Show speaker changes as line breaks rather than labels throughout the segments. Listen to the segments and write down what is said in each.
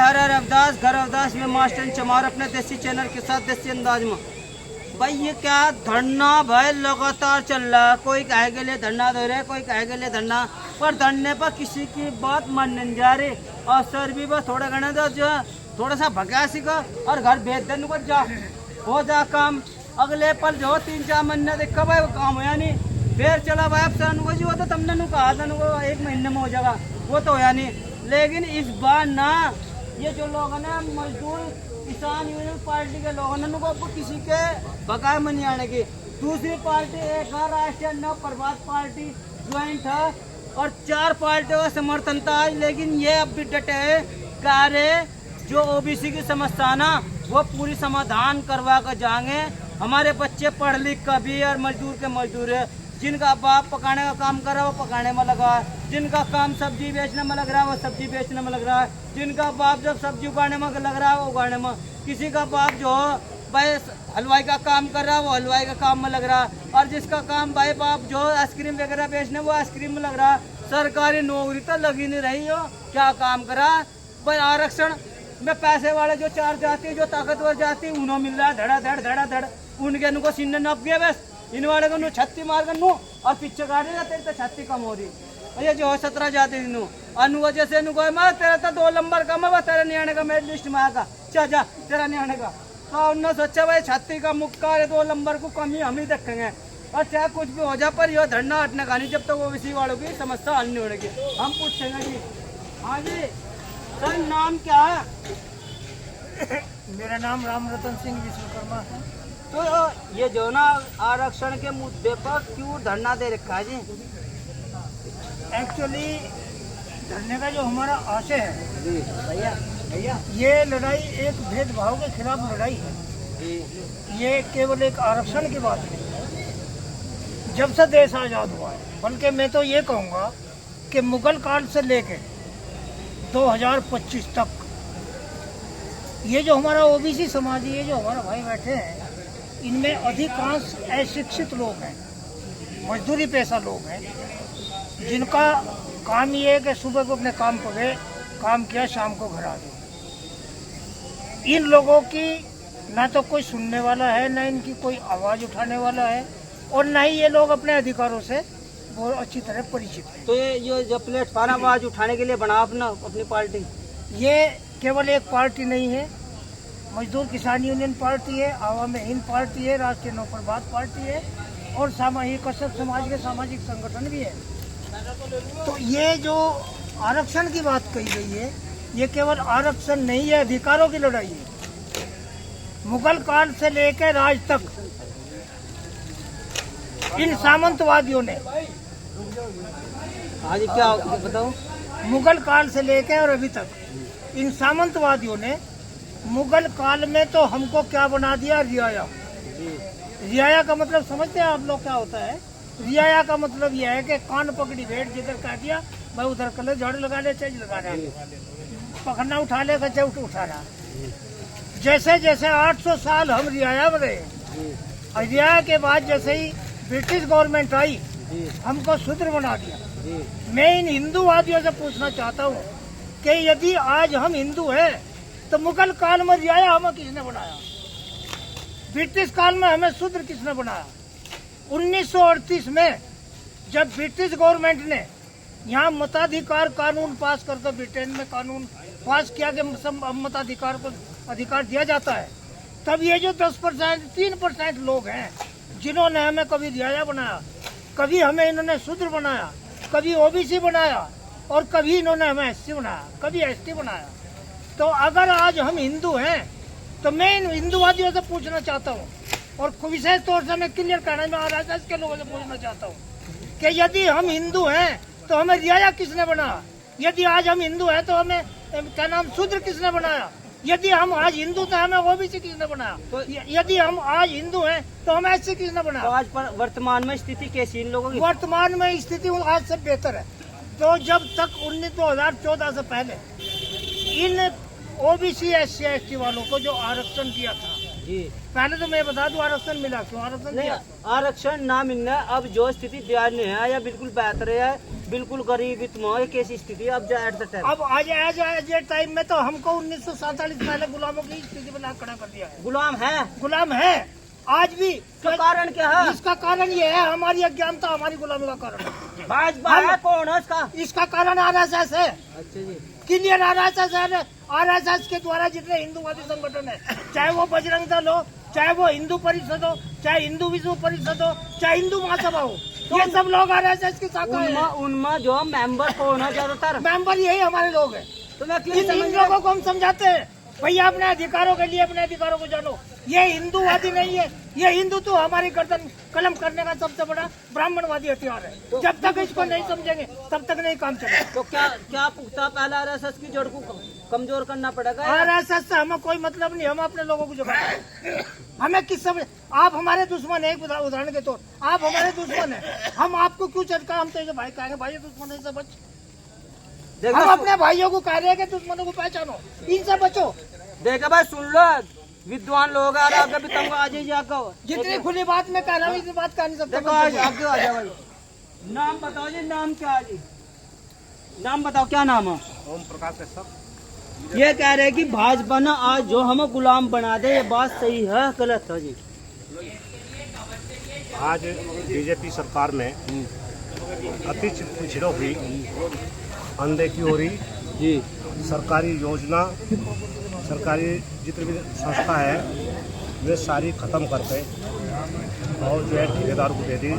हर हर अवदास घर अवदास में मास्टर चमार अपने देसी चैनल के साथ देसी अंदाज में। भाई ये क्या धरना भाई लगातार चल रहा है, कोई कहे के लिए धरना दे रहे, कोई कहे के लिए धरना, पर धरने पर किसी की बात मान नहीं जा रही। और सर भी बस थोड़ा घना दो जो है थोड़ा सा भगा सीखो और घर भेज देने को जा हो जा काम। अगले पल जो 3-4 महीने देखा भाई वो काम होया नहीं, फिर चला भाई अब सर जी वो तो तुमने नु कहा था नु 1 महीने में हो जाएगा, वो तो होया नहीं। लेकिन इस बार ना ये जो लोग हैं ना मजदूर किसान यूनियन पार्टी के लोगों ने को किसी के बकाया में नहीं आने की। दूसरी पार्टी एक राष्ट्रीय नव प्रभात पार्टी ज्वाइंट है और 4 पार्टियों का समर्थन था, लेकिन ये अब भी डटे है कार्य जो ओबीसी की समस्या ना वो पूरी समाधान करवा कर जाएंगे। हमारे बच्चे पढ़ लिख कर भी और मजदूर के मजदूर है, जिनका बाप पकाने का काम कर रहा है वो पकाने में लगा है, जिनका काम सब्जी बेचने में लग रहा है वो सब्जी बेचने में लग रहा है, जिनका बाप जब सब्जी उगाने में लग रहा है वो उगाने में, किसी का बाप जो भाई हलवाई का काम कर रहा है वो हलवाई का काम में लग रहा है, और जिसका काम भाई बाप जो आइसक्रीम वगैरह बेचने वो आइसक्रीम में लग रहा है। सरकारी नौकरी तो लगी नहीं रही हो, क्या काम करा भाई। आरक्षण में पैसे वाले जो 4 जाति जो ताकतवर जाति उन्होंने मिल रहा है धड़ा धड़ उनके नुको सीने नप गया बस। इन वाले को नु छत्ती मार कर नु और पीछे गाड़ी ना तेरे तो छत्ती कम हो रही। और ये जो 17 जाति नु अनु वजह से नु कोई मार तेरा तो 2 नंबर कम है, तेरा नहीं आने का मेरी लिस्ट में आएगा, चा जा तेरा नहीं आने का। तो उन्होंने सोचा भाई छत्ती का मुक्का है 2 नंबर को कमी हम ही देखेंगे, और चाहे कुछ भी हो जाए पर यह धरना हटने का नहीं जब तक वो इसी वालों की समस्या हल नहीं होगी। हम पूछेंगे जी हाँ जी सर नाम क्या है?
मेरा नाम राम रतन सिंह विश्वकर्मा है।
तो ये जो ना आरक्षण के मुद्दे पर क्यों धरना दे रखा है जी?
एक्चुअली धरने का जो हमारा आशय है
जी भैया भैया
ये लड़ाई एक भेदभाव के खिलाफ लड़ाई है, ये केवल एक आरक्षण की बात नहीं है। जब से देश आज़ाद हुआ है, बल्कि मैं तो ये कहूँगा कि मुगल काल से लेकर 2025 तक ये जो हमारा ओबीसी समाज ये जो हमारा भाई बैठे हैं इनमें अधिकांश अशिक्षित लोग हैं, मजदूरी पेशा लोग हैं, जिनका काम ये है कि सुबह को अपने काम पर गए, काम किया, शाम को घर आ गए। इन लोगों की ना तो कोई सुनने वाला है, ना इनकी कोई आवाज़ उठाने वाला है, और ना ही ये लोग अपने अधिकारों से बहुत अच्छी तरह परिचित हैं।
तो ये जो प्लेटफार्म आवाज उठाने के लिए बना अपना अपनी पार्टी,
ये केवल एक पार्टी नहीं है, मजदूर किसान यूनियन पार्टी है, आवामी हिंद पार्टी है, राष्ट्रीय नव प्रभात पार्टी है, और सामाजिक कश्यप समाज के सामाजिक संगठन भी है। तो ये जो आरक्षण की बात कही गई है ये केवल आरक्षण नहीं है, अधिकारों की लड़ाई है। मुगल काल से लेकर आज तक इन सामंतवादियों ने,
हाँ जी क्या बताओ,
मुगल काल से लेकर और अभी तक इन सामंतवादियों ने मुगल काल में तो हमको क्या बना दिया, रियाया। रियाया का मतलब समझते हैं आप लोग क्या होता है? रियाया का मतलब यह है कि कान पकड़ी भेड़ जिधर काट दिया भाई उधर कर ले, झाड़ू लगा ले, चेंज लगा रहा, पकड़ना उठा ले, कच्चा उठा रहा। जैसे जैसे 800 साल हम रियाया में रहे, और रियाया के बाद जैसे ही ब्रिटिश गवर्नमेंट आई हमको शूद्र बना दिया। मैं इन हिंदूवादियों से पूछना चाहता हूँ कि यदि आज हम हिंदू हैं तो मुगल काल में रियाया हमें किसने बनाया? ब्रिटिश काल में हमें शूद्र किसने बनाया? 1938 में जब ब्रिटिश गवर्नमेंट ने यहाँ मताधिकार कानून पास करके ब्रिटेन में कानून पास किया कि मताधिकार को अधिकार दिया जाता है, तब ये जो 10% 3% लोग हैं जिन्होंने हमें कभी रियाया बनाया, कभी हमें इन्होंने शूद्र बनाया, कभी ओबीसी बनाया, और कभी इन्होंने हमें एससी बनाया, कभी एसटी बनाया। तो अगर आज हम हिंदू हैं तो मैं इन हिंदूवादियों से पूछना चाहता हूँ, और विशेष तौर से मैं क्लियर करना मैं आरएसएस के लोगों से पूछना चाहता हूँ कि यदि हम हिंदू हैं तो हमें रियाया किसने बनाया? यदि आज हम हिंदू हैं तो हमें क्या नाम शूद्र किसने बनाया? यदि हम आज हिंदू तो हमें ओबीसी किसने बनाया? तो यदि हम आज हिंदू हैं तो हमें एससी किसने बनाया?
तो आज पर वर्तमान में स्थिति कैसी इन लोगों की?
वर्तमान में स्थिति आज से बेहतर है। तो जब तक 2014 से पहले इन ओबीसी एससी एसटी वालों को जो आरक्षण दिया था
जी।
पहले तो मैं बता दूं आरक्षण मिला क्यों, आरक्षण
नहीं,
दिया।
आरक्षण ना मिलना, अब जो स्थिति बिहार में है या बिल्कुल बेहतर है, बिल्कुल गरीबी तुम कैसी स्थिति है अब जो एट द टाइम।
अब आज ये टाइम में तो हमको 1947 पहले गुलामों की स्थिति में ला खड़ा कर दिया है।
गुलाम है,
गुलाम है आज भी।
तो कारण क्या है?
इसका कारण ये है हमारी अज्ञानता, हमारी गुलामी का कारण है।
भाजपा है, कौन है इसका?
इसका कारण आरएसएस है।
अच्छा जी।
क्लियर आरएसएस है। आरएसएस के द्वारा जितने हिंदूवादी संगठन है, चाहे वो बजरंग दल हो, चाहे वो हिंदू परिषद हो, चाहे हिंदू विश्व परिषद हो, चाहे हिंदू महासभा हो, ये सब लोग आरएसएस की शाखा है।
उनमें जो मेंबर कौन है ज्यादातर?
मेंबर यही हमारे लोग हैं।
तो मैं
इन लोगों को हम समझाते हैं भैया अपने अधिकारों के लिए अपने अधिकारों को जानो। ये हिंदूवादी नहीं है, ये हिंदुत्व हमारी गर्दन कलम करने का सबसे बड़ा ब्राह्मणवादी हथियार है।
तो
जब तक इसको नहीं समझेंगे तब तक नहीं काम चलेगा।
तो क्या पुख्ता पहले आरएसएस की जड़ को कमजोर करना पड़ेगा?
आरएसएस से हमें कोई मतलब नहीं, हम अपने लोगों को जगाएंगे। हमें किस समय आप हमारे दुश्मन है, एक उदाहरण के तौर आप हमारे दुश्मन है, हम आपको क्यों चटका, हम तो भाई कहेंगे भाई दुश्मन है, बच। हम अपने भाइयों को कह रहे हैं कि दुश्मनों को पहचानो, इनसे बचो।
देखो भाई, सुन लो, विद्वान लोग आ रहे आगे भी तुमको आ जाइए आगे।
जितनी खुली बात मैं कह रहा हूँ इतनी बात कह नहीं सकता।
देखो आगे आ जाओ भाई। नाम बताओ जी, नाम क्या है जी? नाम बताओ, क्या नाम है?
ओम प्रकाश कश्यप।
ये कह रहे हैं कि भाजपा ने आज जो हमें गुलाम बना दे, ये बात सही है गलत है जी?
आज बीजेपी सरकार में अति पिछड़ों की अनदेखी हो रही
जी।
सरकारी योजना, सरकारी जितनी भी संस्था है वे सारी खत्म करके और जो है ठेकेदार को दे दी,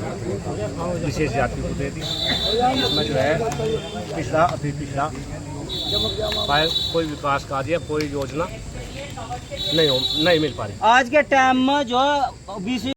विशेष जाति को दे दी। इसमें जो है पिछड़ा अति पिछड़ा कोई विकास कार्य, कोई योजना नहीं मिल पा रही।
आज के टाइम में जो बीसी